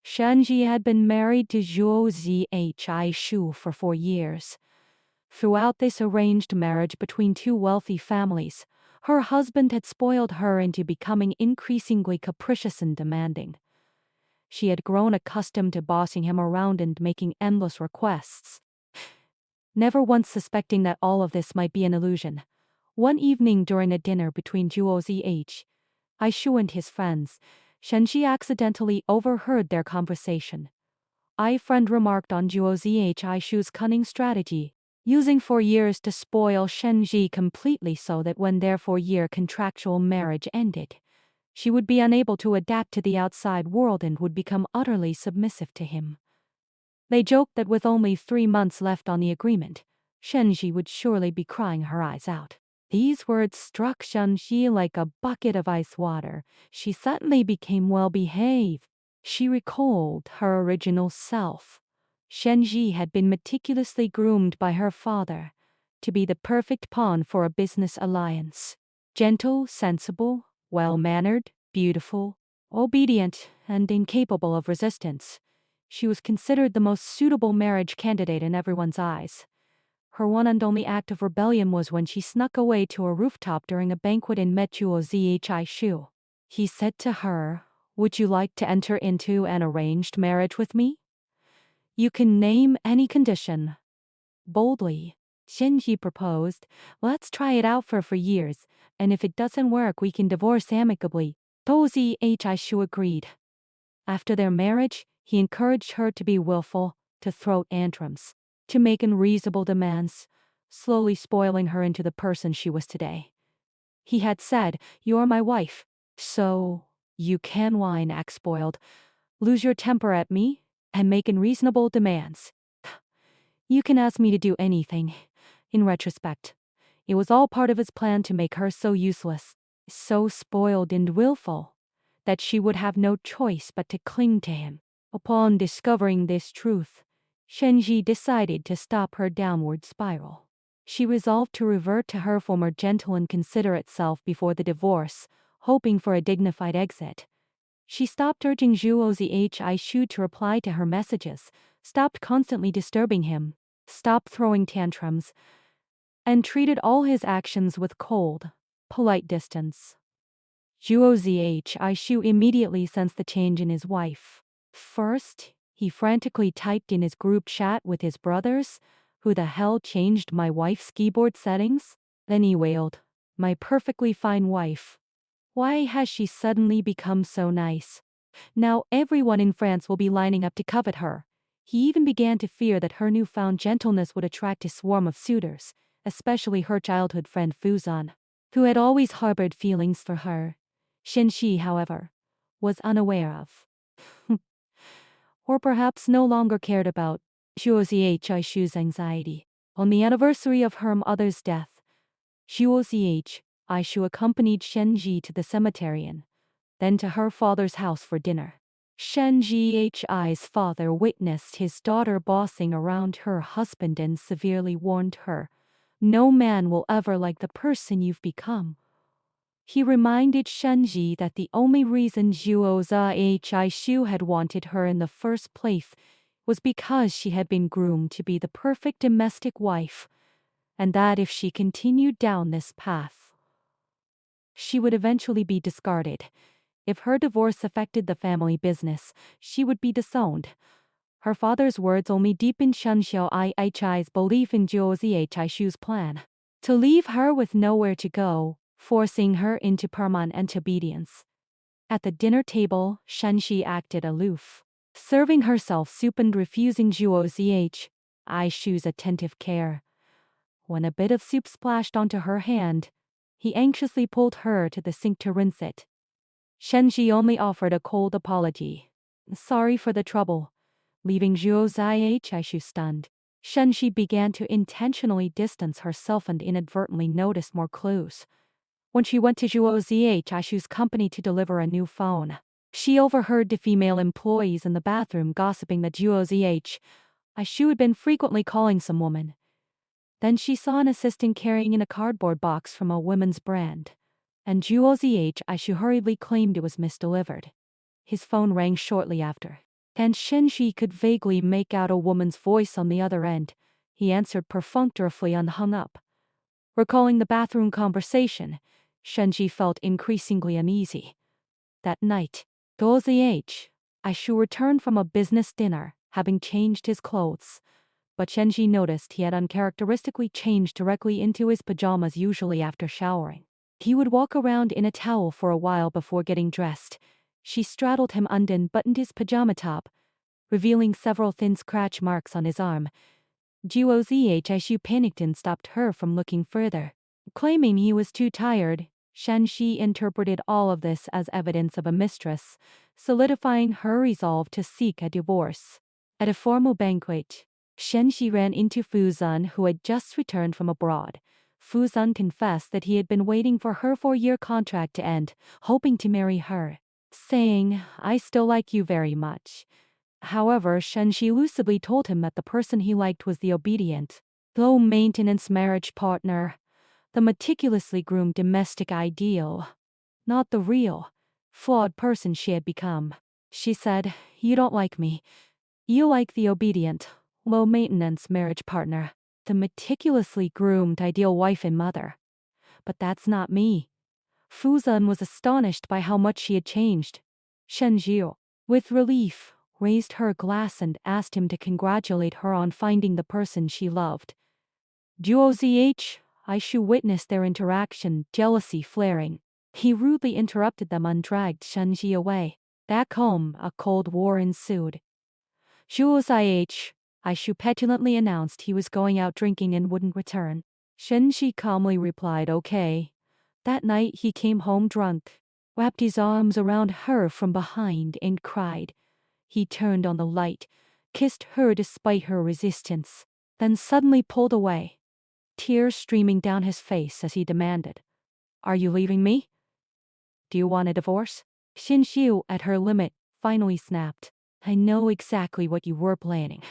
Shanji had been married to Zhuo Zhi Shu for 4 years. Throughout this arranged marriage between two wealthy families, her husband had spoiled her into becoming increasingly capricious and demanding. She had grown accustomed to bossing him around and making endless requests, never once suspecting that all of this might be an illusion. One evening during a dinner between Zhuo Zhi Shu and his friends, Shenji accidentally overheard their conversation. A friend remarked on Zhuo Zhi Shu's cunning strategy, using 4 years to spoil Shenji completely so that when their 4-year contractual marriage ended, she would be unable to adapt to the outside world and would become utterly submissive to him. They joked that with only 3 months left on the agreement, Shenji would surely be crying her eyes out. These words struck Shenji like a bucket of ice water. She suddenly became well-behaved. She recalled her original self. Shenji had been meticulously groomed by her father to be the perfect pawn for a business alliance. Gentle, sensible, well-mannered, beautiful, obedient, and incapable of resistance, she was considered the most suitable marriage candidate in everyone's eyes. Her one and only act of rebellion was when she snuck away to a rooftop during a banquet and met Zhuo Zhi Shu. He said to her, "Would you like to enter into an arranged marriage with me? You can name any condition." Boldly, Shenji proposed, "Let's try it out for 4 years, and if it doesn't work we can divorce amicably." Zhuo Zhi Shu agreed. After their marriage, he encouraged her to be willful, to throw tantrums, to make unreasonable demands, slowly spoiling her into the person she was today. He had said, "You're my wife, so you can whine, act spoiled, lose your temper at me, and make unreasonable demands. You can ask me to do anything." In retrospect, it was all part of his plan to make her so useless, so spoiled and willful, that she would have no choice but to cling to him. Upon discovering this truth, Shenji decided to stop her downward spiral. She resolved to revert to her former gentle and considerate self before the divorce, hoping for a dignified exit. She stopped urging Zhuo Zhi Shu to reply to her messages, stopped constantly disturbing him, stopped throwing tantrums, and treated all his actions with cold, polite distance. Zhuo Zhi Shu immediately sensed the change in his wife. First, he frantically typed in his group chat with his brothers, "Who the hell changed my wife's keyboard settings?" Then he wailed, "My perfectly fine wife. Why has she suddenly become so nice? Now everyone in France will be lining up to covet her." He even began to fear that her newfound gentleness would attract a swarm of suitors, especially her childhood friend Fuzan, who had always harbored feelings for her. Shenji, however, was unaware of, or perhaps no longer cared about, Zhuo Zhi Shu's anxiety. On the anniversary of her mother's death, Zhuo Zhi Shu accompanied Shenji to the cemetery and then to her father's house for dinner. Shenji's father witnessed his daughter bossing around her husband and severely warned her, "No man will ever like the person you've become." He reminded Shenji that the only reason Zhuo Zhi Shu had wanted her in the first place was because she had been groomed to be the perfect domestic wife, and that if she continued down this path, she would eventually be discarded. If her divorce affected the family business, she would be disowned. Her father's words only deepened Shenji's belief in Zhuo Zhi Shu's plan to leave her with nowhere to go, forcing her into permanent obedience. At the dinner table, Shenji acted aloof, serving herself soup and refusing Zhuo Zhi Shu's attentive care. When a bit of soup splashed onto her hand, he anxiously pulled her to the sink to rinse it. Shenji only offered a cold apology, "Sorry for the trouble," leaving Zhuo Zhi Shu stunned. Shenji began to intentionally distance herself and inadvertently noticed more clues. When she went to Zhuo Zhi Shu's company to deliver a new phone, she overheard the female employees in the bathroom gossiping that Zhuo Zhi Shu had been frequently calling some woman. Then she saw an assistant carrying in a cardboard box from a women's brand, and Zhuo Zhi Shu hurriedly claimed it was misdelivered. His phone rang shortly after. and Shenji could vaguely make out a woman's voice on the other end. He answered perfunctorily and hung up. Recalling the bathroom conversation, Shenji felt increasingly uneasy. That night, Dozi Aishu returned from a business dinner, having changed his clothes. But Shenji noticed he had uncharacteristically changed directly into his pajamas, usually after showering. He would walk around in a towel for a while before getting dressed. She straddled him and unbuttoned his pajama top, revealing several thin scratch marks on his arm. Aishu panicked and stopped her from looking further. Claiming he was too tired, Shenji interpreted all of this as evidence of a mistress, solidifying her resolve to seek a divorce. At a formal banquet, Shenji ran into Fuzan, who had just returned from abroad. Fuzan confessed that he had been waiting for her 4-year contract to end, hoping to marry her, saying, "I still like you very much." However, Shenji lucidly told him that the person he liked was the obedient, low-maintenance marriage partner, the meticulously groomed domestic ideal, not the real, flawed person she had become. She said, "You don't like me. You like the obedient, low-maintenance marriage partner, the meticulously groomed ideal wife and mother. But that's not me." Fuzan was astonished by how much she had changed. Shenji, with relief, raised her glass and asked him to congratulate her on finding the person she loved. Aishu witnessed their interaction, jealousy flaring. He rudely interrupted them and dragged Shenji away. Back home, a cold war ensued. Aishu petulantly announced he was going out drinking and wouldn't return. Shenji calmly replied, "Okay." That night he came home drunk, wrapped his arms around her from behind and cried. He turned on the light, kissed her despite her resistance, then suddenly pulled away, tears streaming down his face as he demanded, "Are you leaving me? Do you want a divorce?" Shinxiu, at her limit, finally snapped, "I know exactly what you were planning.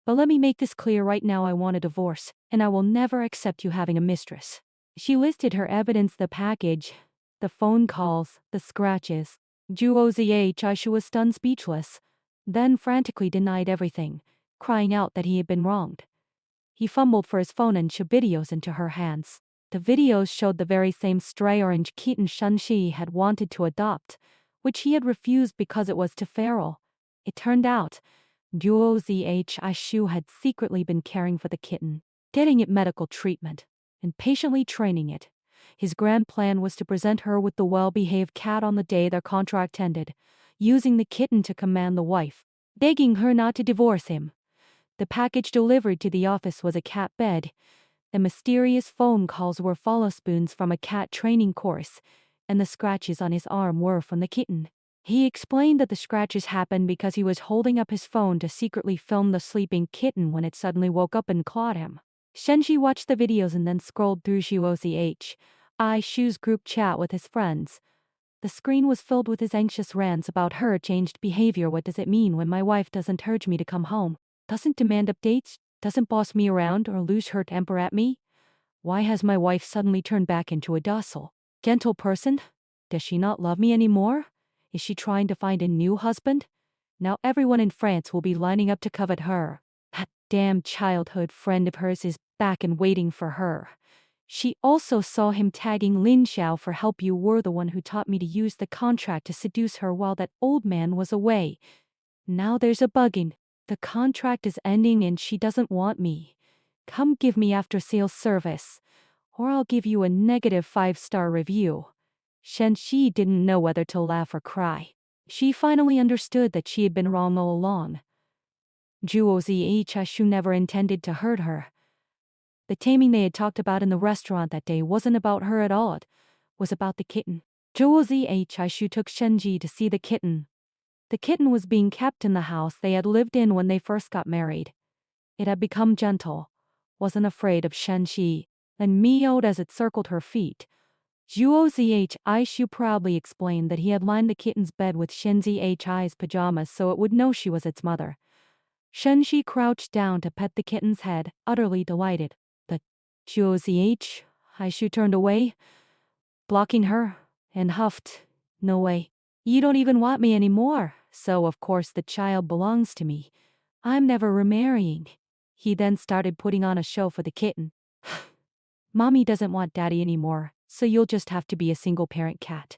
But let me make this clear right now, I want a divorce, and I will never accept you having a mistress." She listed her evidence, the package, the phone calls, the scratches. Aishu was stunned speechless, then frantically denied everything, crying out that he had been wronged. He fumbled for his phone and shoved videos into her hands. The videos showed the very same stray orange kitten Shenji had wanted to adopt, which he had refused because it was too feral. It turned out, Aishu had secretly been caring for the kitten, getting it medical treatment, and patiently training it. His grand plan was to present her with the well-behaved cat on the day their contract ended, using the kitten to command the wife, begging her not to divorce him. The package delivered to the office was a cat bed. The mysterious phone calls were follow spoons from a cat training course, and the scratches on his arm were from the kitten. He explained that the scratches happened because he was holding up his phone to secretly film the sleeping kitten when it suddenly woke up and clawed him. Shenji watched the videos and then scrolled through Aishu's group chat with his friends. The screen was filled with his anxious rants about her changed behavior. "What does it mean when my wife doesn't urge me to come home? Doesn't demand updates? Doesn't boss me around or lose her temper at me? Why has my wife suddenly turned back into a docile, gentle person? Does she not love me anymore? Is she trying to find a new husband? Now everyone in France will be lining up to covet her. That damn childhood friend of hers is back and waiting for her." She also saw him tagging Lin Xiao for help. "You were the one who taught me to use the contract to seduce her while that old man was away. Now there's a bugging. The contract is ending and she doesn't want me. Come give me after-sales service, or I'll give you a negative 5-star review." Shenji didn't know whether to laugh or cry. She finally understood that she had been wrong all along. Aishu never intended to hurt her. The taming they had talked about in the restaurant that day wasn't about her at all. It was about the kitten. Aishu took Shenji to see the kitten. The kitten was being kept in the house they had lived in when they first got married. It had become gentle, wasn't afraid of Shenji, and meowed as it circled her feet. Aishu proudly explained that he had lined the kitten's bed with Shenji's pajamas so it would know she was its mother. Shenji crouched down to pet the kitten's head, utterly delighted. But Aishu turned away, blocking her, and huffed, "No way. You don't even want me anymore. so of course the child belongs to me. I'm never remarrying. He then started putting on a show for the kitten. Mommy doesn't want daddy anymore, so you'll just have to be a single parent cat.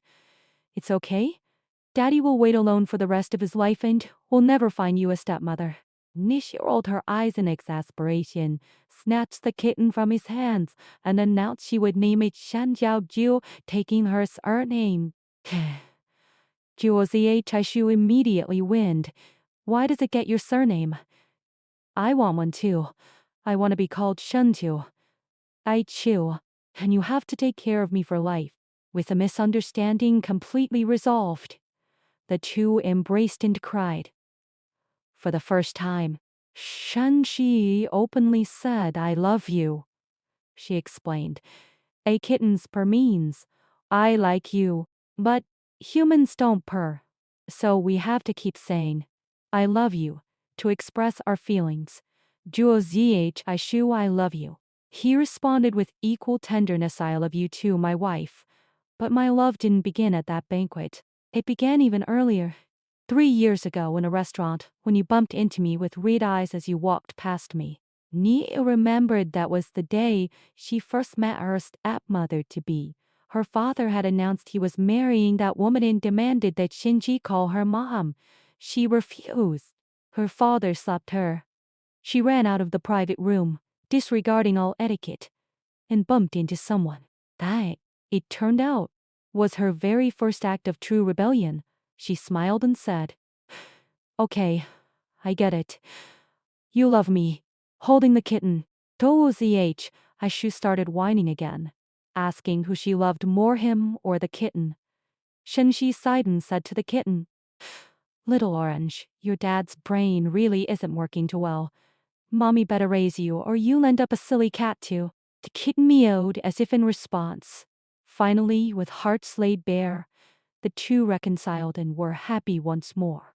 It's okay? Daddy will wait alone for the rest of his life and will never find you a stepmother. Nishi rolled her eyes in exasperation, snatched the kitten from his hands, and announced she would name it Shan Jiao Jiu, taking her surname. Jiu Zhishu immediately winced. Why does it get your surname? I want one too. I want to be called Shuntu. I chew, and you have to take care of me for life. With a misunderstanding completely resolved, the two embraced and cried. For the first time, Shanxi openly said, I love you. She explained, a kitten's purr means, I like you, but humans don't purr. So we have to keep saying, I love you, to express our feelings. Juo zhi shu I love you. He responded with equal tenderness, I love you too, my wife. But my love didn't begin at that banquet. It began even earlier. 3 years ago in a restaurant, when you bumped into me with red eyes as you walked past me. Nia remembered that was the day she first met her stepmother-to-be. Her father had announced he was marrying that woman and demanded that Shinji call her mom. She refused. Her father slapped her. She ran out of the private room, disregarding all etiquette, and bumped into someone. That, it turned out, was her very first act of true rebellion. She smiled and said, Okay, I get it. You love me. Holding the kitten, Touzh, Aishu started whining again, asking who she loved more, him or the kitten. Shenshi sighed and said to the kitten, Little Orange, your dad's brain really isn't working too well. Mommy better raise you or you'll end up a silly cat too. The kitten meowed as if in response. Finally, with hearts laid bare, the two reconciled and were happy once more.